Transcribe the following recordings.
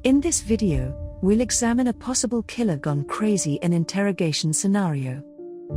In this video, we'll examine a possible killer gone crazy in interrogation scenario.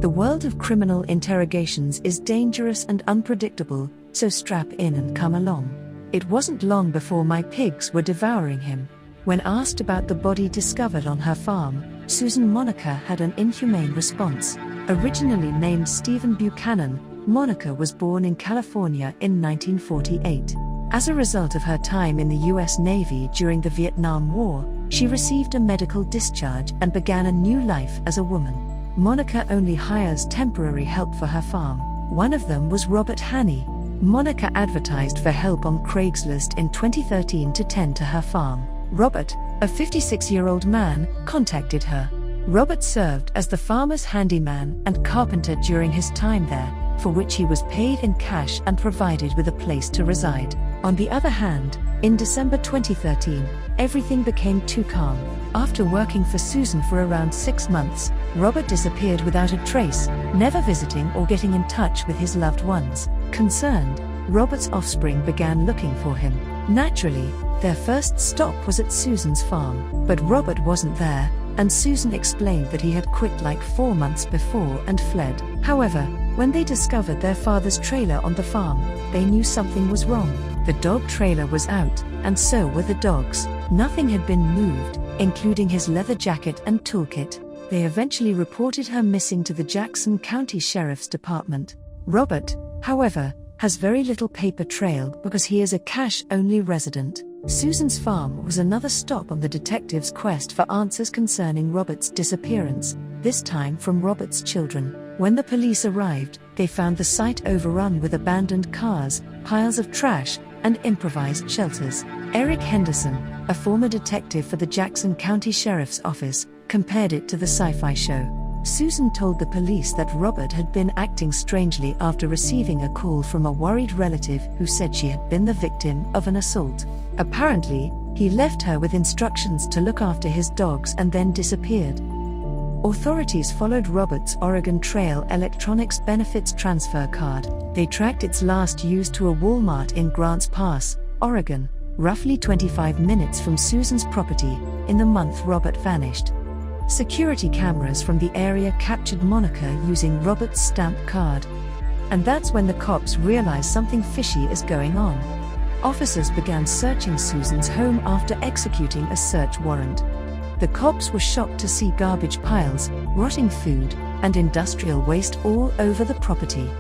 The world of criminal interrogations is dangerous and unpredictable, so strap in and come along. It wasn't long before my pigs were devouring him. When asked about the body discovered on her farm, Susan Monica had an inhumane response. Originally named Stephen Buchanan, Monica was born in California in 1948. As a result of her time in the US Navy during the Vietnam War, she received a medical discharge and began a new life as a woman. Monica only hires temporary help for her farm. One of them was Robert Haney. Monica advertised for help on Craigslist in 2013 to tend to her farm. Robert, a 56-year-old man, contacted her. Robert served as the farmer's handyman and carpenter during his time there, for which he was paid in cash and provided with a place to reside. On the other hand, in December 2013, everything became too calm. After working for Susan for around 6 months, Robert disappeared without a trace, never visiting or getting in touch with his loved ones. Concerned, Robert's offspring began looking for him. Naturally, their first stop was at Susan's farm, but Robert wasn't there, and Susan explained that he had quit like 4 months before and fled. However, when they discovered their father's trailer on the farm, they knew something was wrong. The dog trailer was out, and so were the dogs. Nothing had been moved, including his leather jacket and toolkit. They eventually reported her missing to the Jackson County Sheriff's Department. Robert, however, has very little paper trail because he is a cash-only resident. Susan's farm was another stop on the detectives' quest for answers concerning Robert's disappearance, this time from Robert's children. When the police arrived, they found the site overrun with abandoned cars, piles of trash, and improvised shelters. Eric Henderson, a former detective for the Jackson County Sheriff's Office, compared it to the sci-fi show. Susan told the police that Robert had been acting strangely after receiving a call from a worried relative who said she had been the victim of an assault. Apparently, he left her with instructions to look after his dogs and then disappeared. Authorities followed Robert's Oregon Trail Electronics Benefits transfer card. They tracked its last use to a Walmart in Grants Pass, Oregon, roughly 25 minutes from Susan's property, in the month Robert vanished. Security cameras from the area captured Monica using Robert's stamp card. And that's when the cops realized something fishy is going on. Officers began searching Susan's home after executing a search warrant. The cops were shocked to see garbage piles, rotting food, and industrial waste all over the property.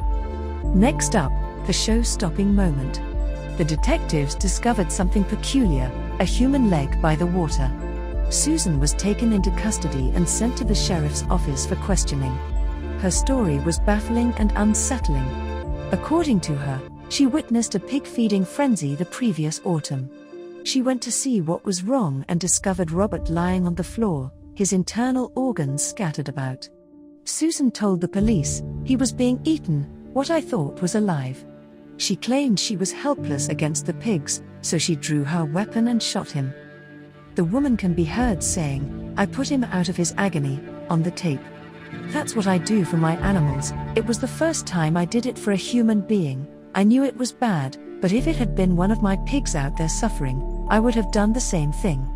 Next up, the show-stopping moment. The detectives discovered something peculiar, a human leg by the water. Susan was taken into custody and sent to the sheriff's office for questioning. Her story was baffling and unsettling. According to her, she witnessed a pig-feeding frenzy the previous autumn. She went to see what was wrong and discovered Robert lying on the floor, his internal organs scattered about. Susan told the police, "He was being eaten, what I thought was alive." She claimed she was helpless against the pigs, so she drew her weapon and shot him. The woman can be heard saying, "I put him out of his agony," on the tape. "That's what I do for my animals. It was the first time I did it for a human being. I knew it was bad, but if it had been one of my pigs out there suffering, I would have done the same thing."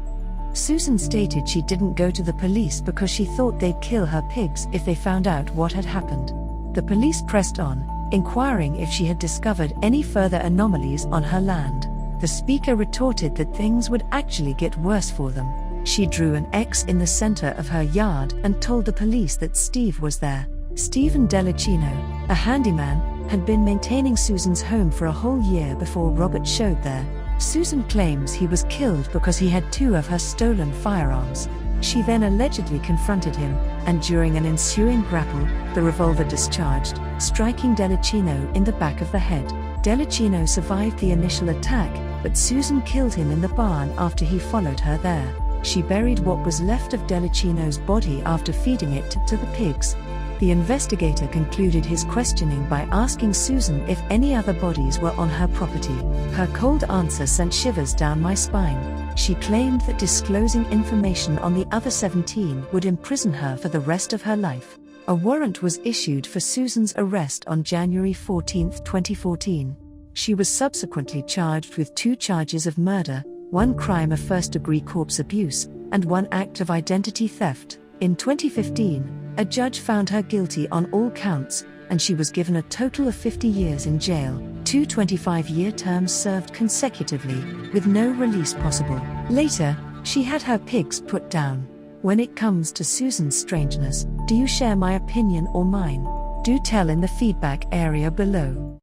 Susan stated she didn't go to the police because she thought they'd kill her pigs if they found out what had happened. The police pressed on, inquiring if she had discovered any further anomalies on her land. The speaker retorted that things would actually get worse for them. She drew an X in the center of her yard and told the police that Steve was there. Stephen Delacino, a handyman, had been maintaining Susan's home for a whole year before Robert showed there. Susan claims he was killed because he had 2 of her stolen firearms. She then allegedly confronted him, and during an ensuing grapple, the revolver discharged, striking Delacino in the back of the head. Delacino survived the initial attack, but Susan killed him in the barn after he followed her there. She buried what was left of Delacino's body after feeding it to the pigs. The investigator concluded his questioning by asking Susan if any other bodies were on her property. Her cold answer sent shivers down my spine. She claimed that disclosing information on the other 17 would imprison her for the rest of her life. A warrant was issued for Susan's arrest on January 14, 2014. She was subsequently charged with 2 charges of murder, 1 crime of first-degree corpse abuse, and 1 act of identity theft. In 2015, a judge found her guilty on all counts, and she was given a total of 50 years in jail, 2 25-year terms served consecutively, with no release possible. Later, she had her pigs put down. When it comes to Susan's strangeness, do you share my opinion or mine? Do tell in the feedback area below.